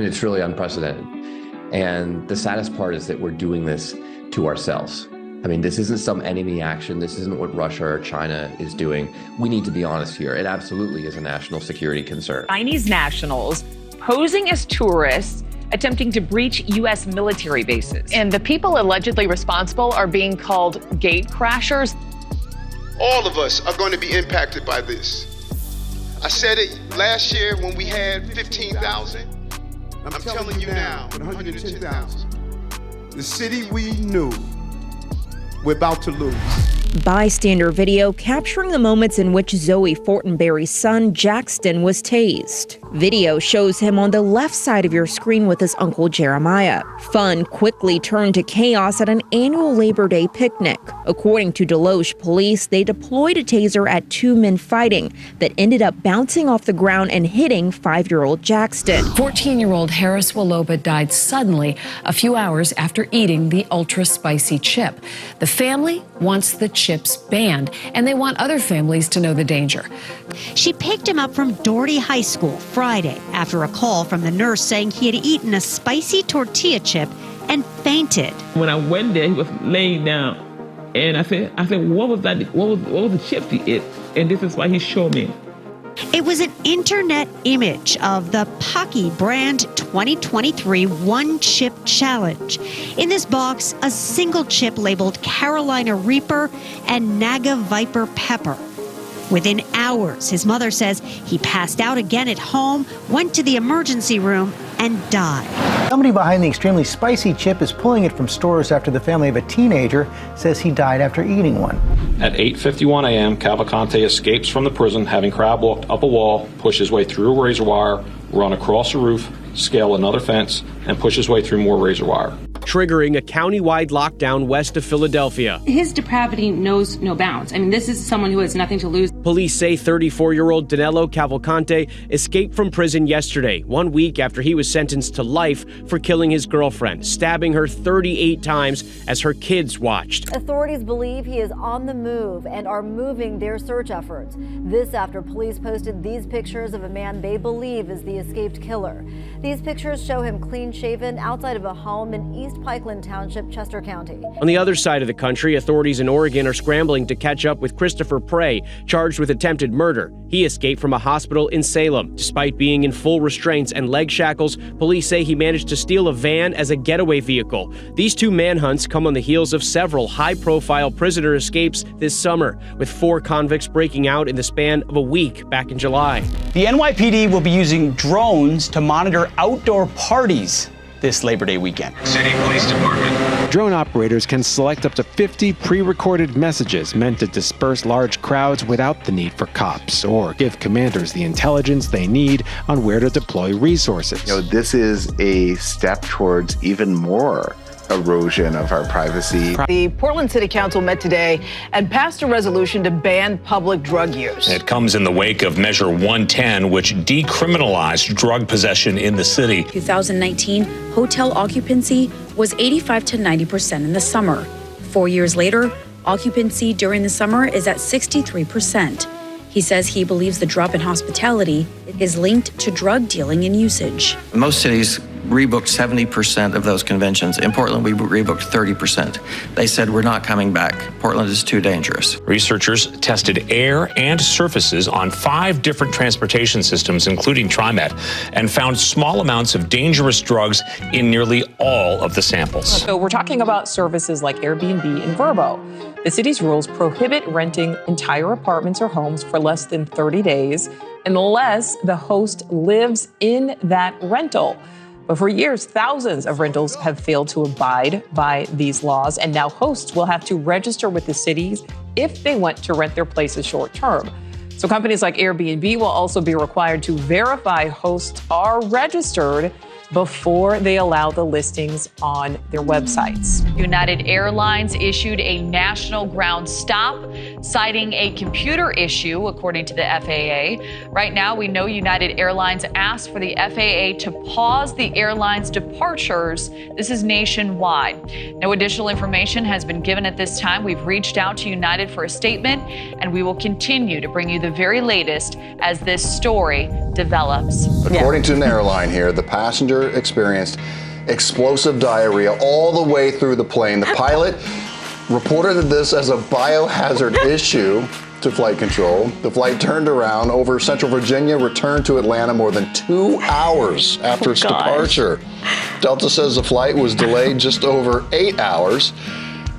mean, it's really unprecedented. And the saddest part is that we're doing this to ourselves. I mean, this isn't some enemy action. This isn't what Russia or China is doing. We need to be honest here. It absolutely is a national security concern. Chinese nationals posing as tourists attempting to breach U.S. military bases. And the people allegedly responsible are being called gatecrashers. All of us are going to be impacted by this. I said it last year when we had 15,000. I'm telling you now, 110,000. The city we knew, we're about to lose. Bystander video capturing the moments in which Zoe Fortenberry's son, Jackson, was tased. Video shows him on the left side of your screen with his uncle Jeremiah. Fun quickly turned to chaos at an annual Labor Day picnic. According to Deloche police, they deployed a taser at two men fighting that ended up bouncing off the ground and hitting 5-year-old Jackson. 14-year-old Harris Waloba died suddenly a few hours after eating the ultra-spicy chip. The family wants the chips banned, and they want other families to know the danger. She picked him up from Doherty High School Friday after a call from the nurse saying he had eaten a spicy tortilla chip and fainted. When I went there, he was laying down, and I said, what was that? What was the chip he ate? And this is why he showed me. It was an internet image of the Paqui brand 2023 One Chip Challenge. In this box, a single chip labeled Carolina Reaper and Naga Viper Pepper. Within hours, his mother says he passed out again at home, went to the emergency room, and died. Somebody behind the extremely spicy chip is pulling it from stores after the family of a teenager says he died after eating one. At 8:51 a.m., Cavalcante escapes from the prison, having crab walked up a wall, push his way through a razor wire, run across a roof, scale another fence, and push his way through more razor wire, triggering a county-wide lockdown west of Philadelphia. His depravity knows no bounds. I mean, this is someone who has nothing to lose. Police say 34-year-old Danilo Cavalcante escaped from prison yesterday, 1 week after he was sentenced to life for killing his girlfriend, stabbing her 38 times as her kids watched. Authorities believe he is on the move and are moving their search efforts. This after police posted these pictures of a man they believe is the escaped killer. These pictures show him clean-shaven outside of a home in East Pikeland Township, Chester County. On the other side of the country, authorities in Oregon are scrambling to catch up with Christopher Prey, charged with attempted murder. He escaped from a hospital in Salem. Despite being in full restraints and leg shackles, police say he managed to steal a van as a getaway vehicle. These two manhunts come on the heels of several high-profile prisoner escapes this summer, with 4 convicts breaking out in the span of a week back in July. The NYPD will be using drones to monitor outdoor parties this Labor Day weekend. City Police Department. Drone operators can select up to 50 pre-recorded messages meant to disperse large crowds without the need for cops, or give commanders the intelligence they need on where to deploy resources. This is a step towards even more erosion of our privacy. The Portland City Council met today and passed a resolution to ban public drug use. It comes in the wake of Measure 110, which decriminalized drug possession in the city. 2019, hotel occupancy was 85 to 90% in the summer. 4 years later, occupancy during the summer is at 63%. He says he believes the drop in hospitality is linked to drug dealing and usage. Most cities rebooked 70% of those conventions. In Portland, we rebooked 30%. They said, we're not coming back. Portland is too dangerous. Researchers tested air and surfaces on 5 different transportation systems, including TriMet, and found small amounts of dangerous drugs in nearly all of the samples. So we're talking about services like Airbnb and Vrbo. The city's rules prohibit renting entire apartments or homes for less than 30 days unless the host lives in that rental. But for years, thousands of rentals have failed to abide by these laws, and now hosts will have to register with the cities if they want to rent their places short term. So companies like Airbnb will also be required to verify hosts are registered before they allow the listings on their websites. United Airlines issued a national ground stop, citing a computer issue, according to the FAA. Right now, we know United Airlines asked for the FAA to pause the airline's departures. This is nationwide. No additional information has been given at this time. We've reached out to United for a statement, and we will continue to bring you the very latest as this story develops. According to an airline here, the passenger passenger experienced explosive diarrhea all the way through the plane. The pilot reported this as a biohazard issue to flight control. The flight turned around over Central Virginia, returned to Atlanta more than 2 hours after its departure. Delta says the flight was delayed just over 8 hours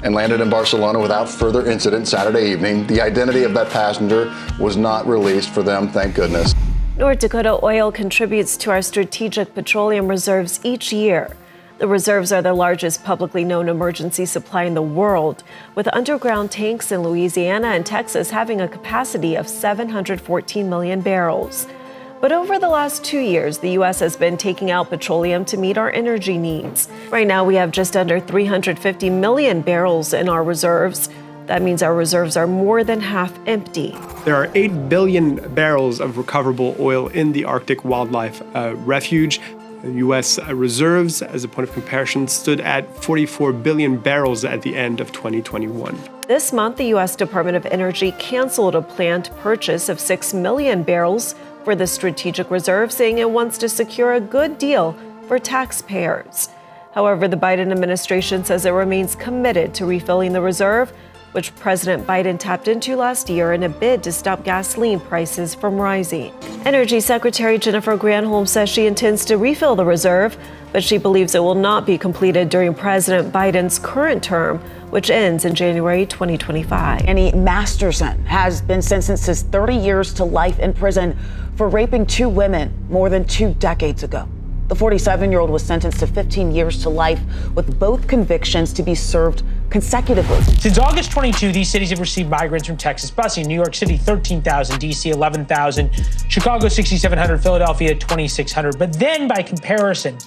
and landed in Barcelona without further incident Saturday evening. The identity of that passenger was not released for them, thank goodness. North Dakota Oil contributes to our strategic petroleum reserves each year. The reserves are the largest publicly known emergency supply in the world, with underground tanks in Louisiana and Texas having a capacity of 714 million barrels. But over the last 2 years, the U.S. has been taking out petroleum to meet our energy needs. Right now, we have just under 350 million barrels in our reserves. That means our reserves are more than half empty. There are 8 billion barrels of recoverable oil in the Arctic Wildlife Refuge. The U.S. reserves, as a point of comparison, stood at 44 billion barrels at the end of 2021. This month, the U.S. Department of Energy canceled a planned purchase of 6 million barrels for the strategic reserve, saying it wants to secure a good deal for taxpayers. However, the Biden administration says it remains committed to refilling the reserve, which President Biden tapped into last year in a bid to stop gasoline prices from rising. Energy Secretary Jennifer Granholm says she intends to refill the reserve, but she believes it will not be completed during President Biden's current term, which ends in January 2025. Annie Masterson has been sentenced to 30 years to life in prison for raping 2 women more than 2 decades ago. The 47-year-old was sentenced to 15 years to life, with both convictions to be served consecutively. Since August 22, these cities have received migrants from Texas busing. New York City, 13,000, D.C., 11,000, Chicago, 6,700, Philadelphia, 2,600. But then, by comparison,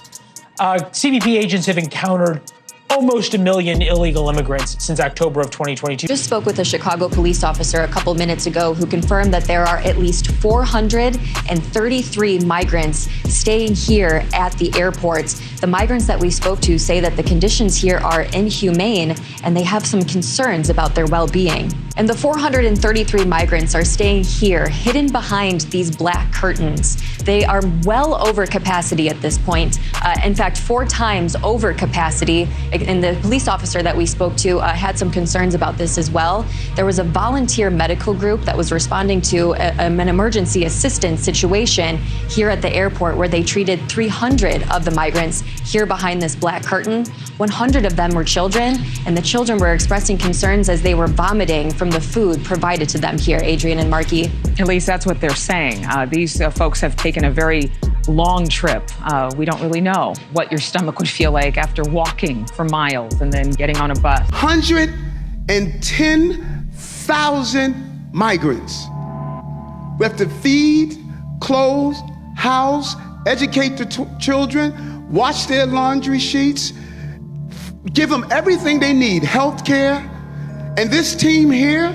CBP agents have encountered almost 1 million illegal immigrants since October of 2022. Just spoke with a Chicago police officer a couple minutes ago who confirmed that there are at least 433 migrants staying here at the airports. The migrants that we spoke to say that the conditions here are inhumane and they have some concerns about their well-being. And the 433 migrants are staying here, hidden behind these black curtains. They are well over capacity at this point. In fact, 4 times over capacity. And the police officer that we spoke to had some concerns about this as well. There was a volunteer medical group that was responding to an emergency assistance situation here at the airport where they treated 300 of the migrants here behind this black curtain. 100 of them were children, and the children were expressing concerns as they were vomiting from the food provided to them here, Adrian and Marky. At least that's what they're saying. These folks have taken a very long trip. We don't really know what your stomach would feel like after walking for miles and then getting on a bus. 110,000 migrants. We have to feed, clothe, house, educate the children, wash their laundry sheets, give them everything they need, health care. And this team here,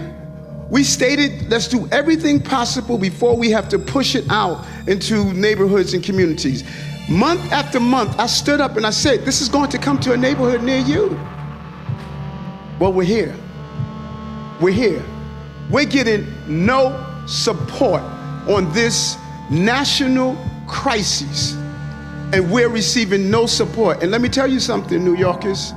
we stated, let's do everything possible before we have to push it out into neighborhoods and communities. Month after month, I stood up and I said, this is going to come to a neighborhood near you. Well, we're here. We're here. We're getting no support on this national crisis, and we're receiving no support. And let me tell you something, New Yorkers.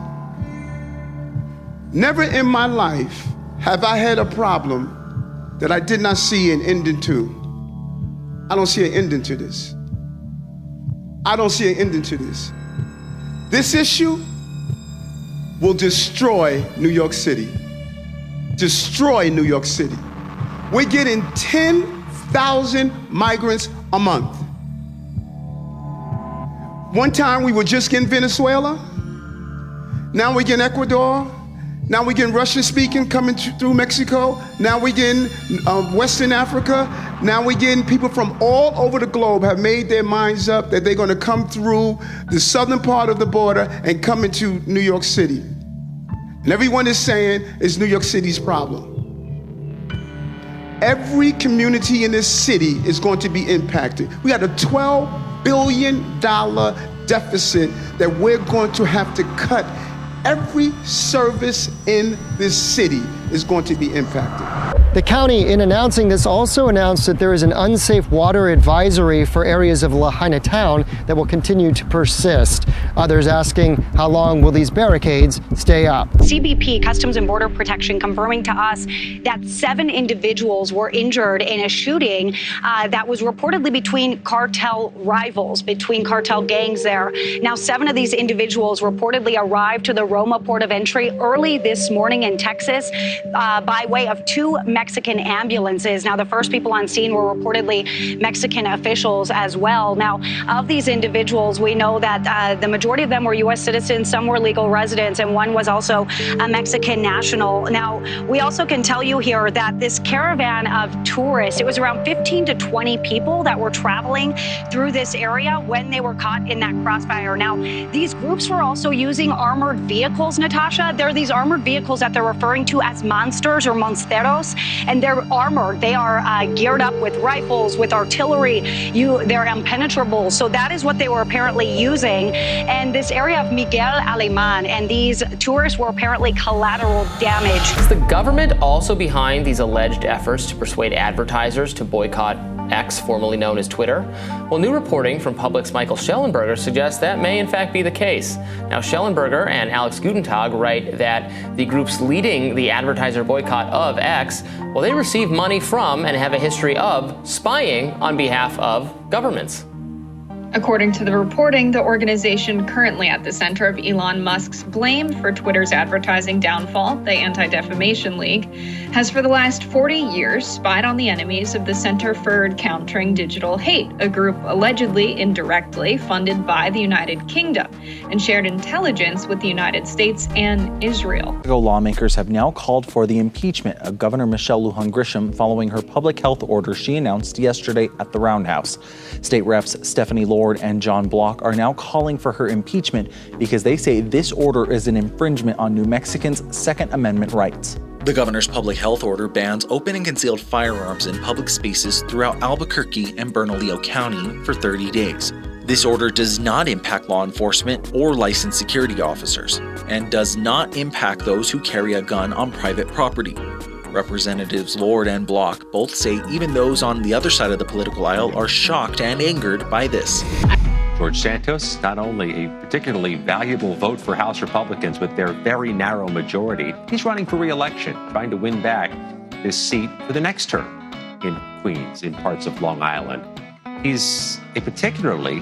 Never in my life have I had a problem that I did not see an ending to. I don't see an ending to this. I don't see an ending to this. This issue will destroy New York City. Destroy New York City. We're getting 10,000 migrants a month. One time we were just getting Venezuela. Now we're getting Ecuador. Now we're getting Russian-speaking coming through Mexico. Now we're getting Western Africa. Now we're getting people from all over the globe have made their minds up that they're going to come through the southern part of the border and come into New York City. And everyone is saying it's New York City's problem. Every community in this city is going to be impacted. We got a $12 billion deficit that we're going to have to cut. Every service in this city is going to be impacted. The county, in announcing this, also announced that there is an unsafe water advisory for areas of Lahaina town that will continue to persist. Others asking, how long will these barricades stay up? CBP, Customs and Border Protection, confirming to us that 7 individuals were injured in a shooting that was reportedly between cartel rivals, between cartel gangs there. Now, 7 of these individuals reportedly arrived to the Roma port of entry early this morning in Texas by way of 2 Mexican ambulances. Now, the first people on scene were reportedly Mexican officials as well. Now, of these individuals, we know that the majority of them were U.S. citizens, some were legal residents, and one was also a Mexican national. Now, we also can tell you here that this caravan of tourists, it was around 15 to 20 people that were traveling through this area when they were caught in that crossfire. Now, these groups were also using armored vehicles, Natasha. They're these armored vehicles that they're referring to as monsters or monsteros, and they're armored. They are geared up with rifles, with artillery. They're impenetrable. So that is what they were apparently using. And this area of Miguel Alemán, and these tourists were apparently collateral damage. Is the government also behind these alleged efforts to persuade advertisers to boycott X, formerly known as Twitter? Well, new reporting from Public's Michael Schellenberger suggests that may in fact be the case. Now, Schellenberger and Alex Gutentag write that the groups leading the advertiser boycott of X, well, they receive money from and have a history of spying on behalf of governments. According to the reporting, the organization currently at the center of Elon Musk's blame for Twitter's advertising downfall, the Anti-Defamation League, has for the last 40 years spied on the enemies of the Center for Countering Digital Hate, a group allegedly indirectly funded by the United Kingdom, and shared intelligence with the United States and Israel. Lawmakers have now called for the impeachment of Governor Michelle Lujan Grisham following her public health order she announced yesterday at the Roundhouse. State Reps Stephanie Lord and John Block are now calling for her impeachment because they say this order is an infringement on New Mexicans' Second Amendment rights. The governor's public health order bans open and concealed firearms in public spaces throughout Albuquerque and Bernalillo County for 30 days. This order does not impact law enforcement or licensed security officers, and does not impact those who carry a gun on private property. Representatives Lord and Block both say even those on the other side of the political aisle are shocked and angered by this. George Santos, not only a particularly valuable vote for House Republicans with their very narrow majority, he's running for re-election, trying to win back this seat for the next term in Queens, in parts of Long Island. He's a particularly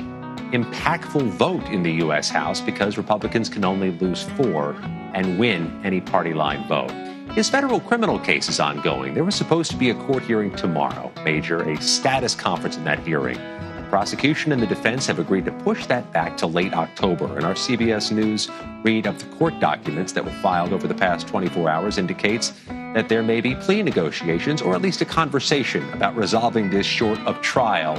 impactful vote in the U.S. House because Republicans can only lose 4 and win any party line vote. His federal criminal case is ongoing. There was supposed to be a court hearing tomorrow. Major, a status conference in that hearing. The prosecution and the defense have agreed to push that back to late October. And our CBS News read of the court documents that were filed over the past 24 hours indicates that there may be plea negotiations or at least a conversation about resolving this short of trial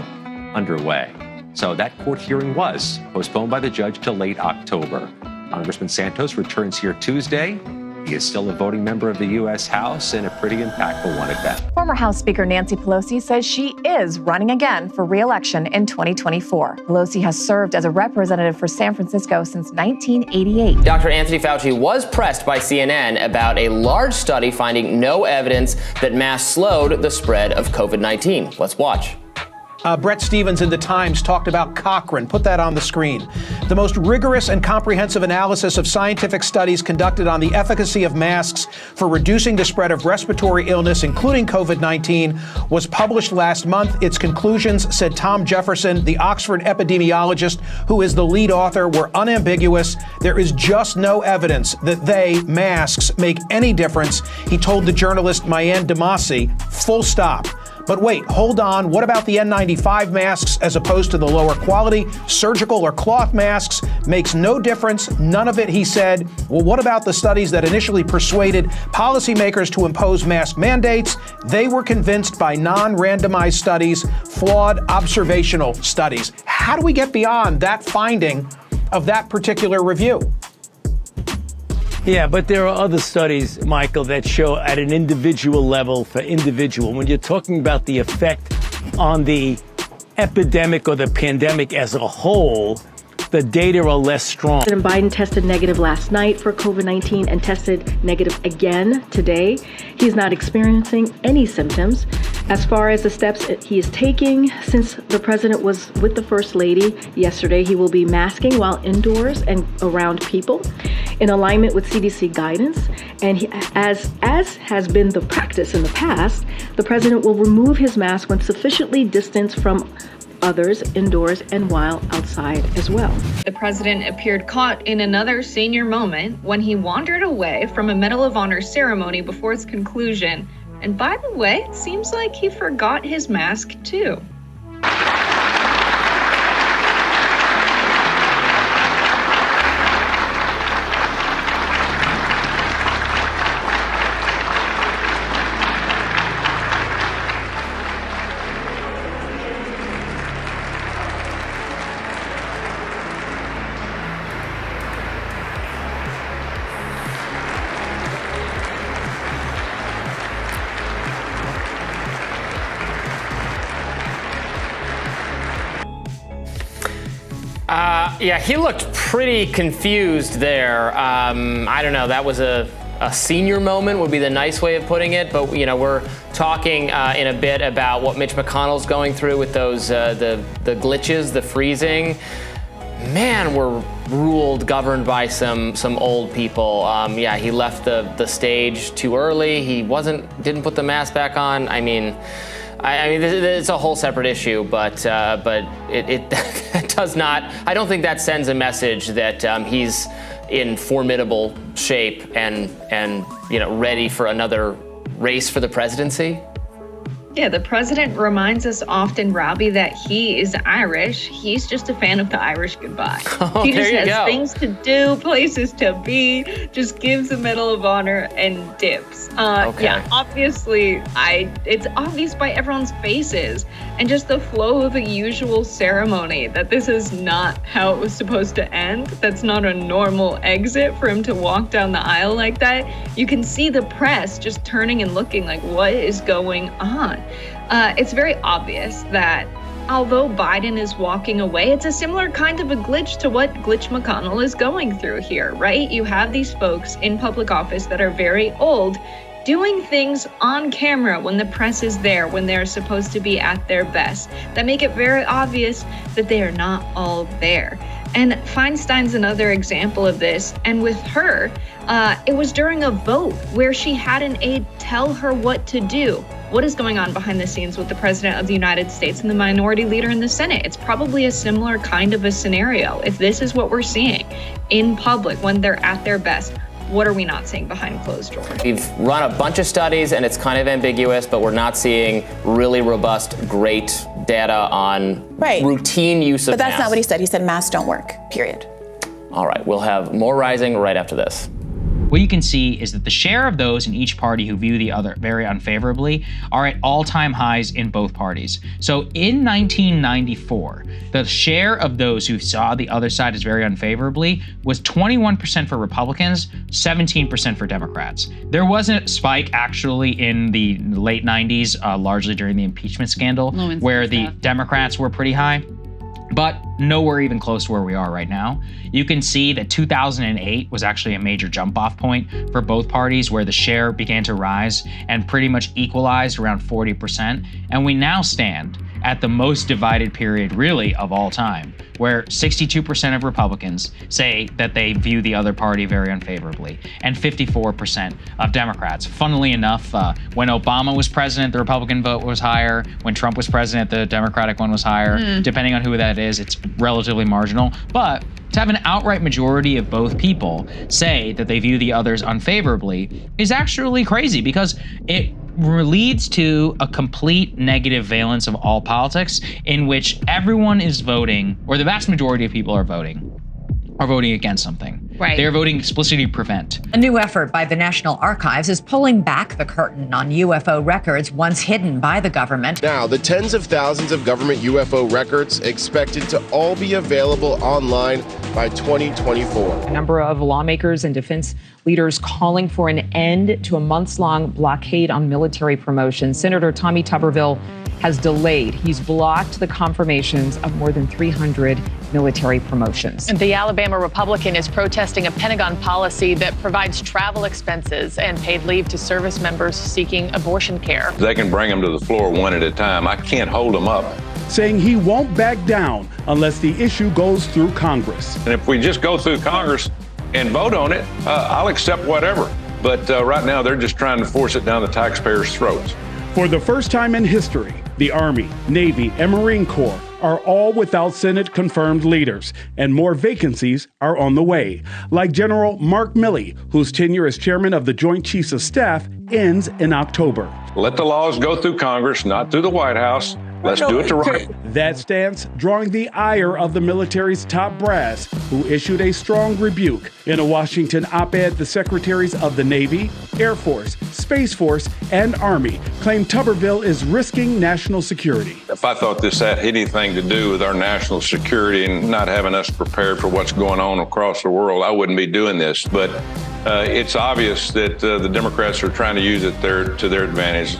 underway. So that court hearing was postponed by the judge to late October. Congressman Santos returns here Tuesday. He is still a voting member of the U.S. House and a pretty impactful one at that. Former House Speaker Nancy Pelosi says she is running again for re-election in 2024. Pelosi has served as a representative for San Francisco since 1988. Dr. Anthony Fauci was pressed by CNN about a large study finding no evidence that masks slowed the spread of COVID-19. Let's watch. Brett Stevens in The Times talked about Cochrane. Put that on the screen. The most rigorous and comprehensive analysis of scientific studies conducted on the efficacy of masks for reducing the spread of respiratory illness, including COVID-19, was published last month. Its conclusions, said Tom Jefferson, the Oxford epidemiologist who is the lead author, were unambiguous. There is just no evidence that masks, make any difference, he told the journalist Mayan Damasi, full stop. But wait, hold on. What about the N95 masks as opposed to the lower quality surgical or cloth masks? Makes no difference. None of it, he said. Well, what about the studies that initially persuaded policymakers to impose mask mandates? They were convinced by non-randomized studies, flawed observational studies. How do we get beyond that finding of that particular review? Yeah, but there are other studies, Michael, that show at an individual level for individual. When you're talking about the effect on the epidemic or the pandemic as a whole, the data are less strong. President Biden tested negative last night for COVID-19 and tested negative again today. He's not experiencing any symptoms. As far as the steps he is taking, since the president was with the First Lady yesterday, he will be masking while indoors and around people in alignment with CDC guidance. And as has been the practice in the past, the president will remove his mask when sufficiently distanced from others indoors and while outside as well. The president appeared caught in another senior moment when he wandered away from a Medal of Honor ceremony before its conclusion. And by the way, it seems like he forgot his mask too. Yeah, he looked pretty confused there. I don't know, that was a senior moment would be the nice way of putting it, but we're talking in a bit about what Mitch McConnell's going through with those the glitches, the freezing. Man, we're governed by some old people. Yeah, he left the stage too early. He didn't put the mask back on. I mean, it's a whole separate issue, but it does not. I don't think that sends a message that he's in formidable shape and ready for another race for the presidency. Yeah, the president reminds us often, Robbie, that he is Irish. He's just a fan of the Irish goodbye. Oh, he just there you has go. things to do, places to be, just gives the Medal of Honor and dips. Okay. Yeah, obviously, it's obvious by everyone's faces and just the flow of the usual ceremony that this is not how it was supposed to end. That's not a normal exit for him to walk down the aisle like that. You can see the press just turning and looking like, what is going on? It's very obvious that although Biden is walking away, it's a similar kind of a glitch to what Glitch McConnell is going through here, right? You have these folks in public office that are very old doing things on camera when the press is there, when they're supposed to be at their best, that make it very obvious that they are not all there. And Feinstein's another example of this. And with her, it was during a vote where she had an aide tell her what to do. What is going on behind the scenes with the president of the United States and the minority leader in the Senate? It's probably a similar kind of a scenario. If this is what we're seeing in public when they're at their best, what are we not seeing behind closed doors? We've run a bunch of studies and it's kind of ambiguous, but we're not seeing really robust, great data on routine use of masks. But that's not what he said. He said masks don't work, period. All right, we'll have more Rising right after this. What you can see is that the share of those in each party who view the other very unfavorably are at all-time highs in both parties. So in 1994, the share of those who saw the other side as very unfavorably was 21% for Republicans, 17% for Democrats. There was a spike actually in the late 90s, largely during the impeachment scandal, where the Democrats were pretty high, but nowhere even close to where we are right now. You can see that 2008 was actually a major jump off point for both parties where the share began to rise and pretty much equalized around 40%. And we now stand at the most divided period really of all time, where 62% of Republicans say that they view the other party very unfavorably, and 54% of Democrats. Funnily enough, when Obama was president, the Republican vote was higher. When Trump was president, the Democratic one was higher. Depending on who that is, it's relatively marginal. But to have an outright majority of both people say that they view the others unfavorably is actually crazy, because it leads to a complete negative valence of all politics in which everyone is voting, or the vast majority of people are voting against something. Right. They're voting explicitly to prevent. A new effort by the National Archives is pulling back the curtain on UFO records once hidden by the government. Now, the tens of thousands of government UFO records expected to all be available online by 2024. A number of lawmakers and defense leaders calling for an end to a months-long blockade on military promotion. Senator Tommy Tuberville has delayed. He's blocked the confirmations of more than 300 military promotions. And the Alabama Republican is protesting a Pentagon policy that provides travel expenses and paid leave to service members seeking abortion care. They can bring them to the floor one at a time. I can't hold them up. Saying he won't back down unless the issue goes through Congress. And if we just go through Congress and vote on it, I'll accept whatever. But right now, they're just trying to force it down the taxpayers' throats. For the first time in history, the Army, Navy, and Marine Corps are all without Senate-confirmed leaders, and more vacancies are on the way. Like General Mark Milley, whose tenure as chairman of the Joint Chiefs of Staff ends in October. Let the laws go through Congress, not through the White House. Let's do it the right way. That stance drawing the ire of the military's top brass, who issued a strong rebuke. In a Washington op-ed, the secretaries of the Navy, Air Force, Space Force, and Army claim Tuberville is risking national security. If I thought this had anything to do with our national security and not having us prepared for what's going on across the world, I wouldn't be doing this. But it's obvious that the Democrats are trying to use it to their advantage.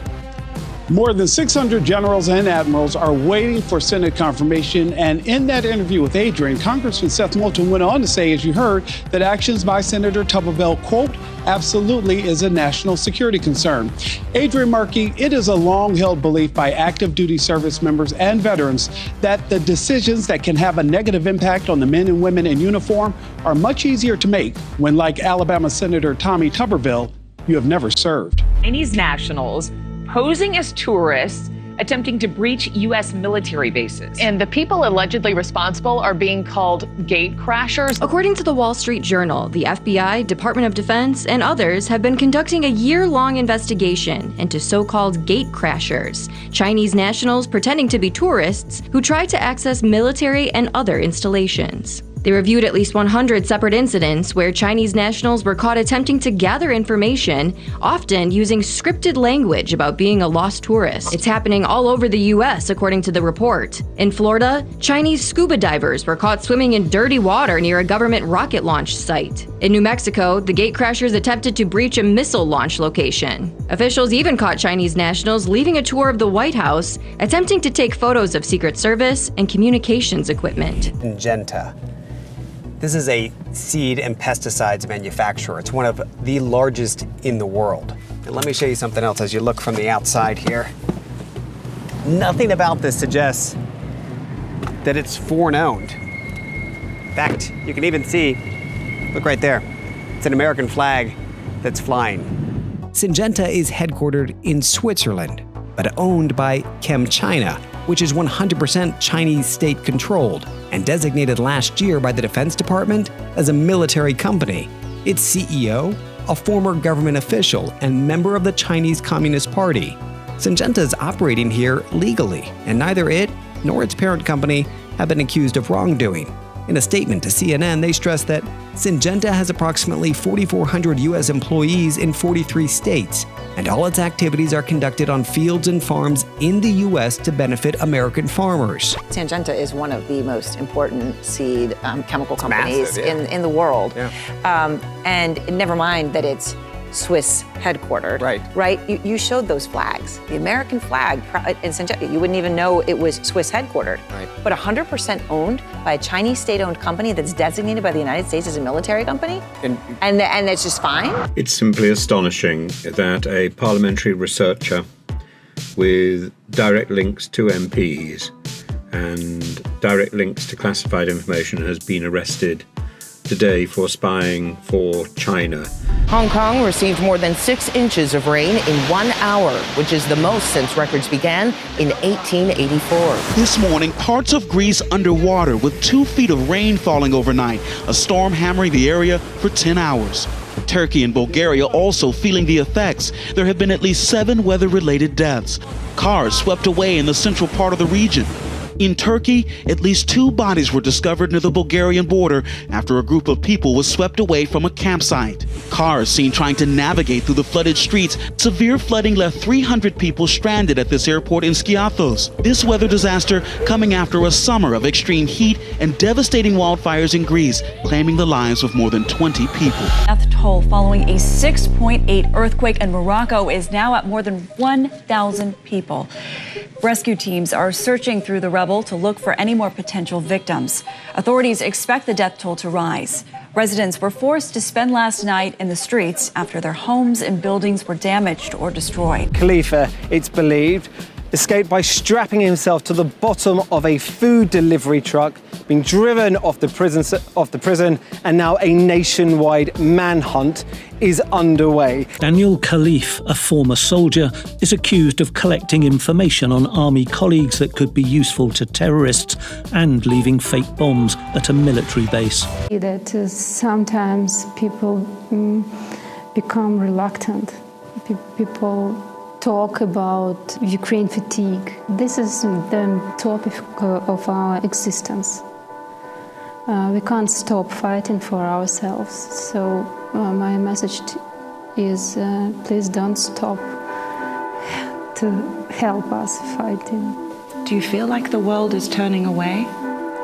More than 600 generals and admirals are waiting for Senate confirmation. And in that interview with Adrian, Congressman Seth Moulton went on to say, as you heard, that actions by Senator Tuberville, quote, absolutely is a national security concern. Adrian Markey, it is a long-held belief by active duty service members and veterans that the decisions that can have a negative impact on the men and women in uniform are much easier to make when, like Alabama Senator Tommy Tuberville, you have never served. Chinese nationals posing as tourists attempting to breach U.S. military bases. And the people allegedly responsible are being called gatecrashers. According to the Wall Street Journal, the FBI, Department of Defense, and others have been conducting a year-long investigation into so-called gatecrashers, Chinese nationals pretending to be tourists who try to access military and other installations. They reviewed at least 100 separate incidents where Chinese nationals were caught attempting to gather information, often using scripted language about being a lost tourist. It's happening all over the U.S., according to the report. In Florida, Chinese scuba divers were caught swimming in dirty water near a government rocket launch site. In New Mexico, the gatecrashers attempted to breach a missile launch location. Officials even caught Chinese nationals leaving a tour of the White House, attempting to take photos of Secret Service and communications equipment. Syngenta. This is a seed and pesticides manufacturer. It's one of the largest in the world. And let me show you something else as you look from the outside here. Nothing about this suggests that it's foreign-owned. In fact, you can even see, look right there, it's an American flag that's flying. Syngenta is headquartered in Switzerland, but owned by ChemChina, which is 100% Chinese state-controlled and designated last year by the Defense Department as a military company. Its CEO, a former government official and member of the Chinese Communist Party. Syngenta is operating here legally, and neither it nor its parent company have been accused of wrongdoing. In a statement to CNN, they stressed that Syngenta has approximately 4,400 U.S. employees in 43 states, and all its activities are conducted on fields and farms in the U.S. to benefit American farmers. Syngenta is one of the most important seed chemical companies massive, yeah. in the world. Yeah. And never mind that it's Swiss headquartered. Right? You showed those flags. The American flag in Syngenta, you wouldn't even know it was Swiss headquartered. Right. But 100% owned by a Chinese state-owned company that's designated by the United States as a military company? And that's just fine? It's simply astonishing that a parliamentary researcher with direct links to MPs and direct links to classified information has been arrested today for spying for China. Hong Kong received more than 6 inches of rain in 1 hour, which is the most since records began in 1884. This morning, parts of Greece underwater with 2 feet of rain falling overnight, a storm hammering the area for 10 hours. Turkey and Bulgaria also feeling the effects. There have been at least 7 weather-related deaths. Cars swept away in the central part of the region. In Turkey, at least 2 bodies were discovered near the Bulgarian border after a group of people was swept away from a campsite. Cars seen trying to navigate through the flooded streets. Severe flooding left 300 people stranded at this airport in Skiathos. This weather disaster coming after a summer of extreme heat and devastating wildfires in Greece, claiming the lives of more than 20 people. Death toll following a 6.8 earthquake in Morocco is now at more than 1,000 people. Rescue teams are searching through the rubble to look for any more potential victims. Authorities expect the death toll to rise. Residents were forced to spend last night in the streets after their homes and buildings were damaged or destroyed. Khalifa, it's believed, escaped by strapping himself to the bottom of a food delivery truck, being driven off the prison, and now a nationwide manhunt is underway. Daniel Khalif, a former soldier, is accused of collecting information on army colleagues that could be useful to terrorists and leaving fake bombs at a military base. That sometimes people become reluctant. People talk about Ukraine fatigue. This is the topic of our existence. We can't stop fighting for ourselves. So my message is please don't stop to help us fighting. Do you feel like the world is turning away?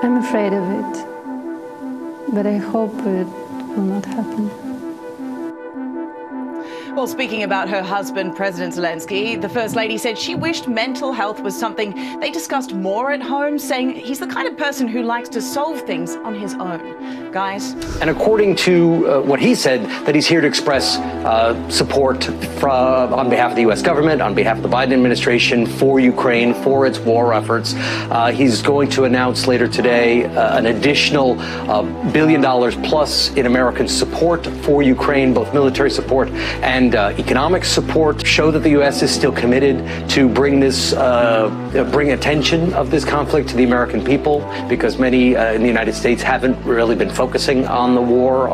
I'm afraid of it, but I hope it will not happen. Well, speaking about her husband, President Zelensky, the First Lady said she wished mental health was something they discussed more at home, saying he's the kind of person who likes to solve things on his own. Guys? And according to what he said, that he's here to express support on behalf of the U.S. government, on behalf of the Biden administration, for Ukraine, for its war efforts. He's going to announce later today an additional $1 billion plus in American support for Ukraine, both military support and economic support, show that the U.S. is still committed to bring attention of this conflict to the American people, because many in the United States haven't really been focusing on the war,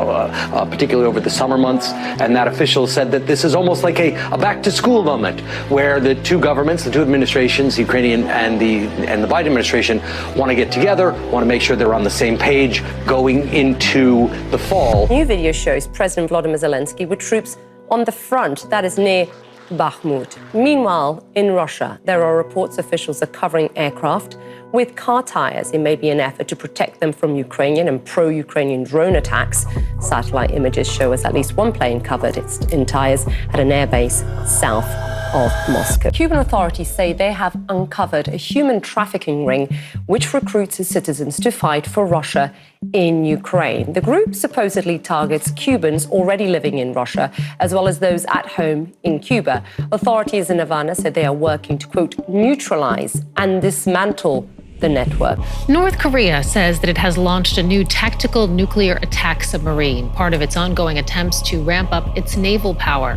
particularly over the summer months. And that official said that this is almost like a back-to-school moment, where the two governments, the two administrations, the Ukrainian and the Biden administration, want to get together, want to make sure they're on the same page going into the fall. New video shows President Volodymyr Zelensky with troops on the front, that is near Bakhmut. Meanwhile, in Russia, there are reports officials are covering aircraft with car tires in maybe an effort to protect them from Ukrainian and pro-Ukrainian drone attacks. Satellite images show us at least one plane covered in tires at an airbase south of Moscow. Cuban authorities say they have uncovered a human trafficking ring which recruits its citizens to fight for Russia in Ukraine. The group supposedly targets Cubans already living in Russia, as well as those at home in Cuba. Authorities in Havana said they are working to, quote, neutralize and dismantle the network. North Korea says that it has launched a new tactical nuclear attack submarine, part of its ongoing attempts to ramp up its naval power.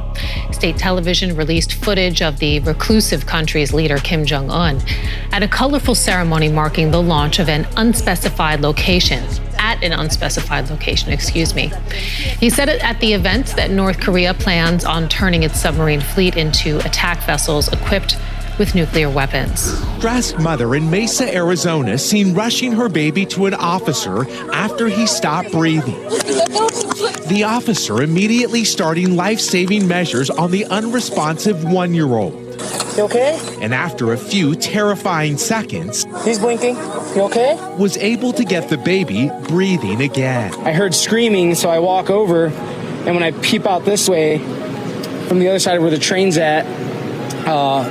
State television released footage of the reclusive country's leader, Kim Jong-un, at a colorful ceremony marking the launch of an unspecified location. He said it at the event that North Korea plans on turning its submarine fleet into attack vessels equipped with nuclear weapons. Stressed mother in Mesa, Arizona, seen rushing her baby to an officer after he stopped breathing. The officer immediately starting life-saving measures on the unresponsive one-year-old. You okay? And after a few terrifying seconds, he's blinking. You okay? Was able to get the baby breathing again. I heard screaming, so I walk over, and when I peep out this way, from the other side of where the train's at,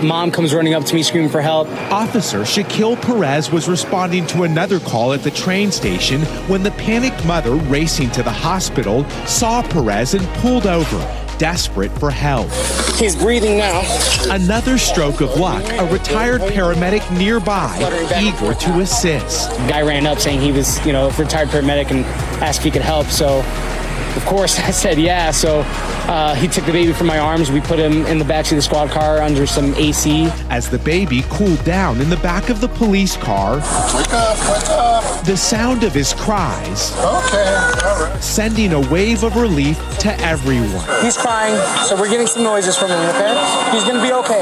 mom comes running up to me screaming for help. Officer Shaquille Perez was responding to another call at the train station when the panicked mother racing to the hospital saw Perez and pulled over, desperate for help. He's breathing now. Another stroke of luck, a retired paramedic nearby, eager to assist. The guy ran up saying he was, a retired paramedic and asked if he could help, so of course I said yeah. So he took the baby from my arms. We put him in the backseat of the squad car under some AC. As the baby cooled down in the back of the police car, Wake up. The sound of his cries, Okay, all right, sending a wave of relief to everyone. He's crying, so we're getting some noises from him, okay? He's gonna be okay.